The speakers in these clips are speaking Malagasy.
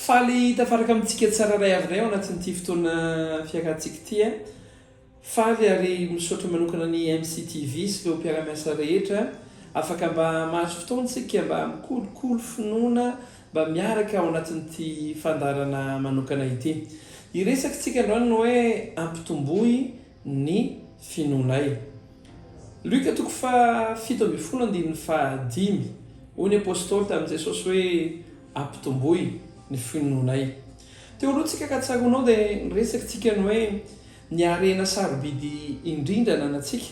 faly tafaraka amintsika tsara ray avinay ao anatin'ity fotoana fiakantsika ity a faly ary misaotra manokana ny MCTV sy ireo mpiara-miasa rehetra afaka mba mahazo fotoantsika mba mikolokolo finoana mba miaraka ao anatin'ity fandarana manokana ity. Iresakitsika androany no hoe ampitomboy ny finoanay. Luka 7:15 hoy ny apôstôly tamin'i Jesosy hoe ampitomboy ny finoanay. Teo alohantsika ka tsaronao dia niresakitsika ny hoe ny arena sarobidy indrindra nanantsika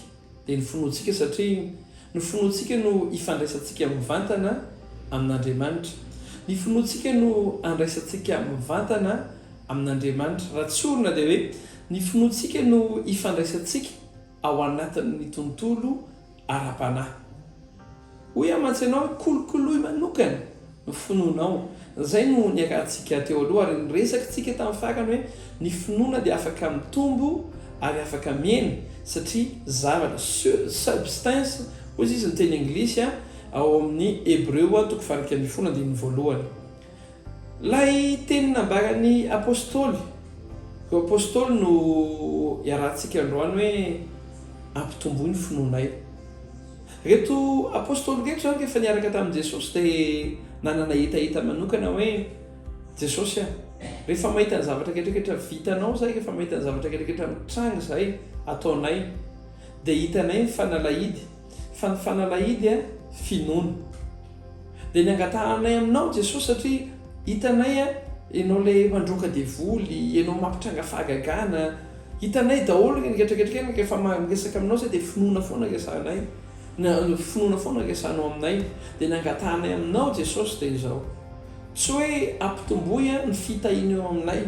dia ny finoantsika satria ny finoantsika no ifandraisantsika mivantana amin'Andriamanitra. Ny finoantsika no andraisantsika mivantana amin'Andriamanitra. Raha tsorina dia hoe ny finoantsika no ifandraisantsika ao anatin'ny tontolo ara-panahy. Hoy amantsy ianao kolokoloy manokana ny finoanao. Zay no niakantsika teo aloha ary niresakitsika tamin'ny farany hoe ny finoana dia afaka mitombo ary afaka miaina satria zavatra substance hoy izy ny teny anglisy ao amin'ny Hébreu 9:1. Lay teny nambarany apôstôly. Ko apôstôly no iarahantsika androany hoe ampitomboy ny finoanay. Reto apôstôly reto zany rehefa niaraka tamin'i Jesosy dia nanana hetaheta manokana hoe Jesosy rehefa mahita ny zavatra ketraketra vitanao zay, rehefa mahita ny zavatra ketraketra mitranga zay ataonay dia hitanay ny fanalahidy. Fa ny fanalahidy finoana. Dia niangatahanay aminao Jesosy satria hitanay ianao le mandroka devoly, ianao mampitranga fahagagana, hitanay daholo ny ketraketra rehefa mangesaka aminao zay dia finoana foana resanay. Finoana foana resanao aminay dia niangatahanay aminao Jesosy dia izao. Tsy hoe ampitomboy ny fitahiana eo aminay,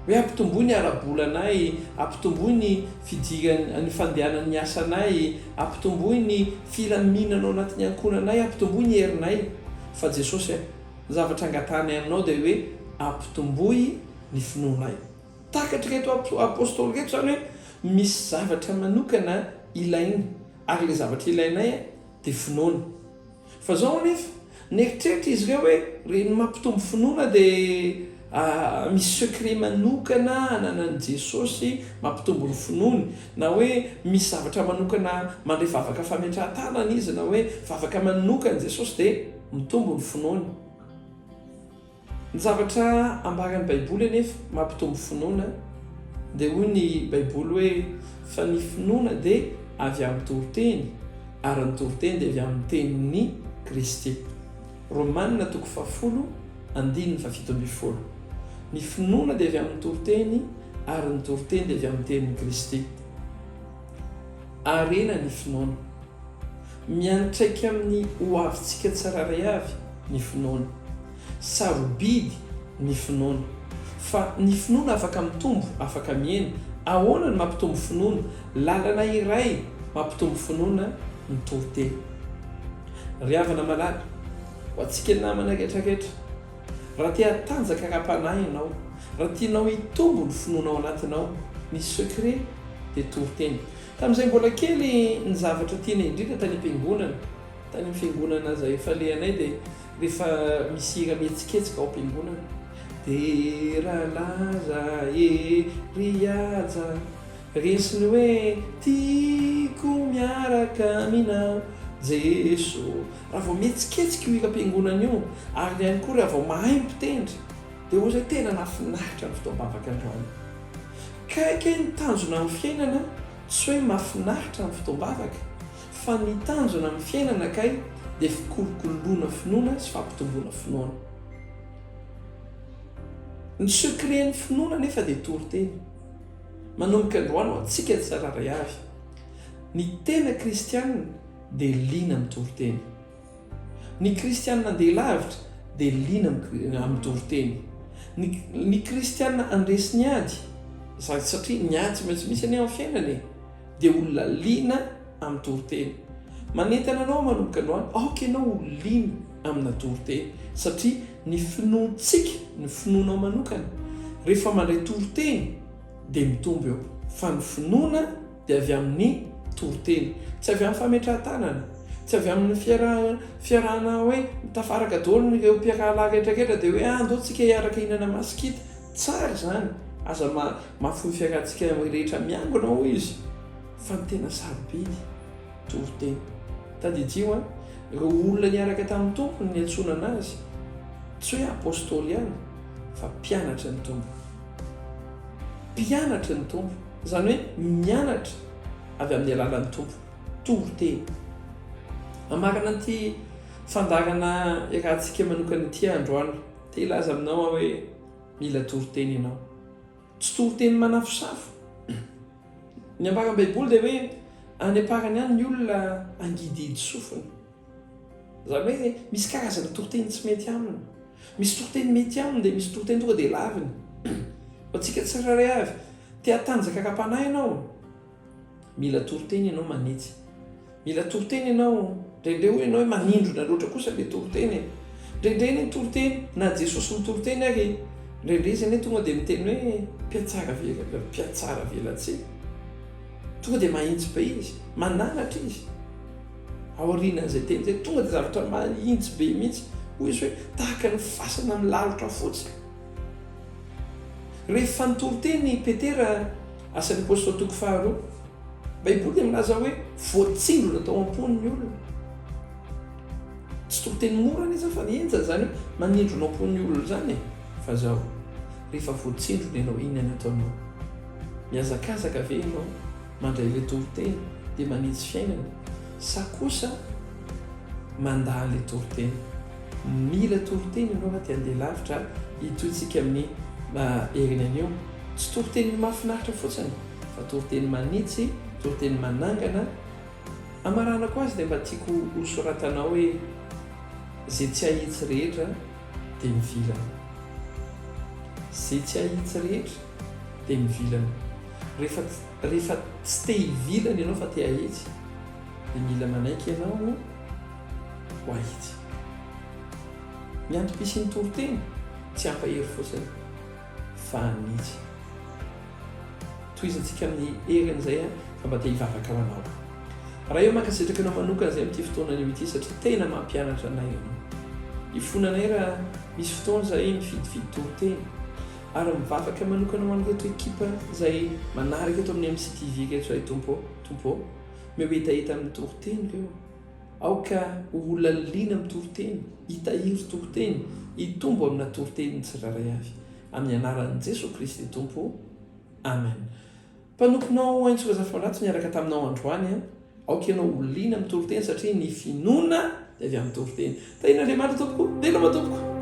hoe ampitomboy ny arabolanay, ampitomboy ny fidirany fandehanan'ny asanay, ampitomboy ny filaminanao anatin'ny ankonanay, ampitomboy ny herinay. Fa Jesosy zavatra angatahanay aminao dia hoe ampitomboy ny finoanay. Takatra reto apôstôly reto zany hoe misy zavatra manokana ilaina ary le zavatra ilainay dia finoana. Fa zao nefa neritreritra izy ireo hoe reny mampitombo finoana dia misy secret manokana ananan'i Jesosy mampitombo ny finoany, na hoe misy zavatra manokana mandray vavaka fametrahan-tanana izy, na hoe vavaka manokana Jesosy dia mitombo ny finoany. Ny zavatra ambaran'ny Baiboly anefa mampitombo finoana dia hoy ny Baiboly hoe fa ny finoana dia avy amin'ny toroteny ary ny toroteny dia avy amin'ny tenin'ny Kristy. Romanina 10:17. Ny finoana dia avy amin'ny toroteny ary ny toroteny dia avy amin'ny tenin'ny Kristy. Arena ny finoana. Miantraika amin'ny hoavintsika tsararay avy ny finoana. Sarobidy ny finoana. Fa ny finoana afaka mitombo, afaka miaina. Ahoana ny mampitombo finoana? Lalana iray mampitombo finoana ny toroteny. Riavana malala ho antsika namana ketraketra. Raha tia tanjaka ra-panahy ianao, raha tianao hitombo ny finoana ao anatinao, ny secret dia toroteny. Tamin'izay mbola kely ny zavatra tiana indrindra tany am-piangonana. Tany amin'ny fiangonana izay efa lehanay dia rehefa misy hira mihetsiketsika ao am-piangonana dia rahalaza riaja resiny hoe tiako miaraka aminao Jesosy. Raha vao mihetsiketsika io hira am-piangonana io ary ihany koa raha vao mahay mitendry dia hoy zay tena nahafinaritra ny fotoam-bavaka androany. Kaiky ny tanjona amin'ny fiainana tsy hoe mahafinaritra ny fotoam-bavaka, fa ny tanjona amin'ny fiainana kay dia fikolokoloana finoana sy fampitomboana finoana. Ny secret ny finoana nefa dia toroteny. Manomboka androany ho antsika tsararay avy. Ny tena kristianina dia liana amin'ny toroteny. Ny kristianina andeha lavitra dia liana amin'ny toroteny. Ny kristianina andresy ny ady satria ny ady tsy maintsy misy any amin'ny fiainana dia olona liana amin'ny toroteny. Manentana anao manomboka androany aoka ianao ho liana amina toroteny satria ny finoantsika, ny finoanao manokana rehefa mandray toroteny dia mitombo eo. Fa ny finoana dia avy amin'ny toroteny, tsy avy amin'ny fametrahan-tanana, tsy avy amin'ny fiarahana hoe tafaraka daoly ireo mpiakalaka etraketra dia hoe andeotsika hiaraka hinana masikita tsara zany aza mahafoy fiarahantsika rehetra miangona ho izy fa ny tena sarobidy toroteny tadijio a ireo olona niaraka tamin'ny tompony ny antsona anazy tsy hoe apôstôly ihany fa mpianatra ny tompo mpianatra ny tompo zany hoe mianatra avy amin'ny alalan'ny tompo toroteny amarana ty fandarana irahantsika manokana ity androany te ilaza aminao hoe mila toroteny ianao tsy toroteny manafosafo ny ambaran'ny baiboly dia hoe any aparany any ny olona angididy sofina zany hoe misy karazana toroteny tsy mety aminy misy toroteny mety aminy dia misy toroteny tonga dia laviny atsika tsiraray avy te hatanjaka kapanahy ianao mila toroteny ianao manitsy mila toroteny ianao ndrendre ho ianao hoe manindrona loatra kosa le toroteny ndrendre ny toroteny na jesosy mitoroteny ary ndrendre izy ane tonga dia miteny hoe mpiatsara velatsika tonga dia mahitsy be izy mananatra izy aorianan'izay teny zay tonga dia zavatra mahitsy be mihitsy hoy izy hoe tahaka ny fasana amin'ny lalitra fotsiny rehefa nitoroteny petera asan'ny apôstôly toko faharoa baiboly dia milaza hoe voatsindrona tao am-pon'ny olona tsy toroteny morana izy fa nienjana zany hoe manindrona am-pon'ny olona zany fa zao rehefa voatsindrona ianao inona nataonao miazakazaka ve ianao mandray le toroteny dia manitsy fiainana sa kosa mandaha le toroteny mila toroteny ianao raha te handeha lavitra hitoyntsika amin'ny herinan'io tsy toroteny mahafinaritra fotsiny fa toroteny manitsy toroteny manangana amaranako azy dia mba tiako hosoratanao hoe zay tsy ahitsy rehetra dia mivilana zay tsy ahitsy rehetra dia mivilana rehefa tsy te hivilana ianao fa te ahitsy dia mila manaiky ianao ho ahitsy ny antom-pisy ny toroteny tsy ampahery fotsiny fa anitsy toizantsika amin'ny herin'izay fa mba te hivavaka ho anao raha eo mankasitraka anao manokana izay amin'ity fotoanan'io ity satria tena mampianatra anay ianao ifonanay raha misy fotoana izay mifidifidy toroteny ary mivavaka manokana ho an'reto ekipa izay manaraka eto amin'ny MCTV reto zay tompo mehitahita amin'ny toroteny ireo aoka olona lina amin'ny toroteny hitahiry toroteny hitombo amina toroteny ny tsiraray avy amin'ny anaran'i Jesosy Kristy tompo amen. Mpanomponao Aintsoa RAZAFIMANDRATO niaraka taminao androany aoka ianao olina amin'ny toroteny satria ny finoana dia avy amin'ny toroteny tahin'Andriamanitra tompoko dia loma tompoko